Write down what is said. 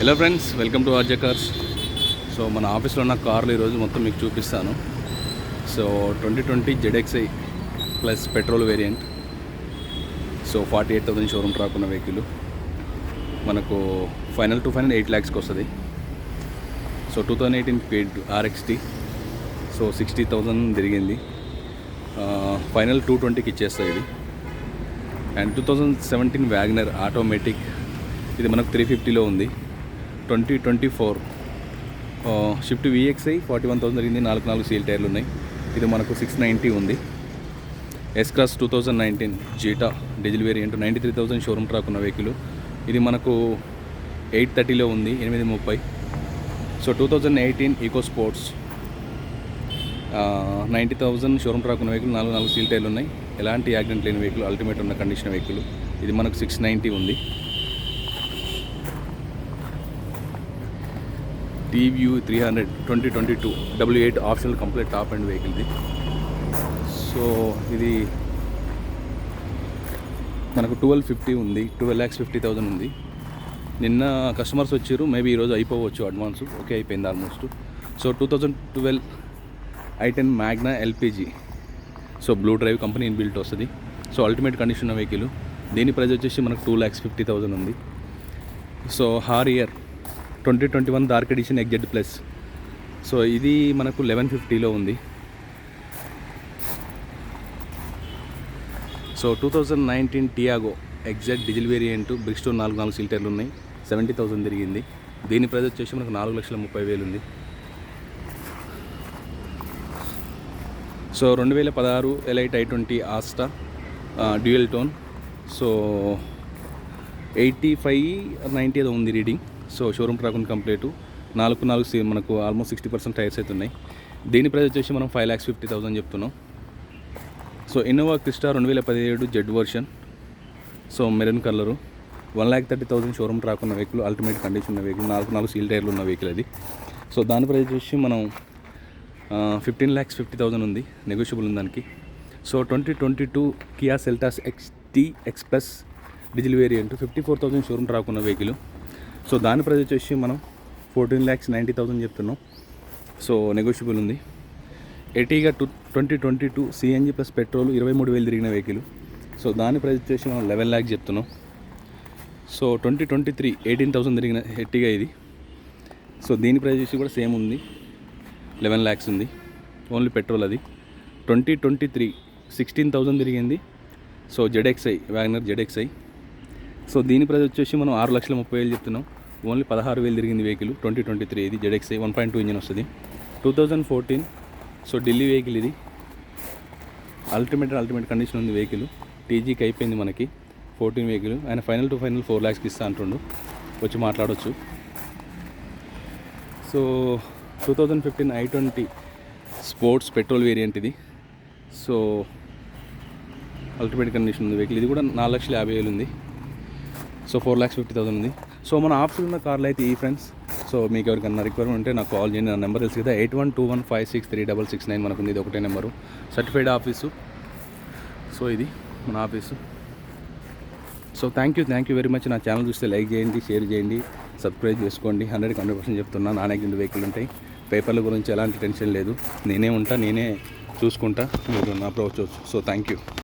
Hello friends, welcome to RJ cars. So మన ఆఫీస్లో ఉన్న కార్లు ఈరోజు మొత్తం మీకు చూపిస్తాను. So 2020 ZXi plus petrol variant. So 48,000 showroom track ఉన్న వెహికల్ మనకు ఫైనల్ టు ఫైనల్ 8 lakhsకి వస్తుంది. సో 2018 పేడ్ RXT. సో 60,000 తిరిగింది. ఫైనల్ 220కి ఇచ్చేస్తుంది ఇది. అండ్ 2017 వ్యాగనర్ ఆటోమేటిక్, ఇది మనకు 350లో ఉంది. 2024 షిఫ్ట్ VXi 41,000 జరిగింది. 4 సీల్ టైర్లు ఉన్నాయి. ఇది మనకు 690 ఉంది. S-Cross 2019 Zeta diesel variant 93,000 showroom track ఉన్న వెహికల్. ఇది మనకు 830లో ఉంది, 830. So 2018 eco sports 90,000 showroom track ఉన్న వెహికల్. 4 సీల్ టైర్లు ఉన్నాయి. ఎలాంటి యాక్సిడెంట్ లేని వెహికల్, అల్టిమేట్ ఉన్న కండిషన్ వెహికల్. ఇది మనకు 690 ఉంది. TVU 300 2022 W8 optional complete top and vehicle ఇది. సో ఇది మనకు 1250 ఉంది, 12,50,000 ఉంది. నిన్న కస్టమర్స్ వచ్చారు, మేబీ ఈరోజు అయిపోవచ్చు అడ్వాన్స్. ఓకే అయిపోయింది almost. So 2012 i10 Magna LPG. So blue drive company inbuilt వస్తుంది. సో అల్టిమేట్ కండిషన్ ఉన్న వెహికల్. దీని ప్రైస్ వచ్చేసి మనకు 2,50,000 ఉంది. So Harrier 2021 dark edition XZ plus. So ఇది మనకు 1150లో ఉంది. So 2019 Tiago XZ diesel variant Bridgestone 4 seal టైర్లు ఉన్నాయి. 70,000 తిరిగింది. దీని ప్రైస్ వచ్చేసి మనకు 4,30,000 ఉంది. So 2016 elite i20 Asta dual tone. So 85-90 ఏదో ఉంది రీడింగ్. సో షోరూమ్ ట్రాక్ ఉంది కంప్లీట్. 4 మనకు ఆల్మోస్ట్ 60% టైర్స్ అయితే ఉన్నాయి. దీని ప్రైస్ వచ్చేసి మనం 5,50,000 చెప్తున్నాం. So Innova Crysta 2017 Z version. So maroon colour 1,30,000 showroom track ఉన్న వెహికల్, అల్టిమేట్ కండిషన్ ఉన్న వెహికల్. 4 సీల్ టైర్లు ఉన్న వెహికల్ అది. సో దాని ప్రైస్ వచ్చి మనం 15,50,000 ఉంది, నెగోషియబుల్ ఉంది దానికి. So 2022 Kia Seltos XT X plus diesel variant 54,000 showroom track ఉన్న వెహికల్. సో దాని ప్రైస్ వచ్చేసి మనం 14,90,000 చెప్తున్నాం. సో నెగోషియబుల్ ఉంది. ఎర్టిగా 2022 CNG ప్లస్ పెట్రోల్ 23,000 తిరిగిన వెహికల్. సో దాని ప్రైస్ వచ్చేసి మనం 11 lakhs చెప్తున్నాం. సో 2023 18,000 తిరిగిన ఎర్టిగా ఇది. సో దీని ప్రైస్ వచ్చి కూడా సేమ్ ఉంది, 11 lakhs ఉంది. ఓన్లీ పెట్రోల్ అది. 2023 16,000 తిరిగింది. So ZXi Wagon R ZXi. So దీని ప్రైస్ వచ్చేసి మనం 6,30,000 చెప్తున్నాం. ఓన్లీ 16,000 తిరిగింది వెహికల్. 2023 ఇది ZXi 1.2 ఇంజిన్ వస్తుంది. 2014 సో ఢిల్లీ వెహికల్ ఇది. అల్టిమేట్ కండిషన్ ఉంది వెహికల్. TGకి అయిపోయింది మనకి 14 వెహికల్. ఆయన ఫైనల్ టు ఫైనల్ 4 lakhsకి ఇస్తా అంటుండు, వచ్చి మాట్లాడవచ్చు. So 2015 i20 sports petrol variant ఇది. సో అల్టిమేట్ కండిషన్ ఉంది వెహికల్. ఇది కూడా 4,50,000 ఉంది. సో 4,50,000 ఉంది. సో మన ఆఫీస్లో ఉన్న కార్లు అయితే ఈ ఫ్రెండ్స్. సో మీకు ఎవరికన్నా రిక్వైర్మెంట్ ఉంటే నాకు కాల్ చేయండి. నా నెంబర్ తెలుసు కదా, 8121563669 మనకు ఉంది. ఇది ఒకటే నెంబరు, సర్టిఫైడ్ ఆఫీసు. సో ఇది మన office. So thank you very much. నా ఛానల్ చూస్తే లైక్ చేయండి, షేర్ చేయండి, సబ్స్క్రైబ్ చేసుకోండి. 100% చెప్తున్నా. నాన్ యాక్సిడెంట్ వెహికల్ ఉంటాయి. పేపర్ల గురించి ఎలాంటి టెన్షన్ లేదు. నేనే చూసుకుంటా. మీరు అప్రోచ్ అవ్వచ్చు. So thank you.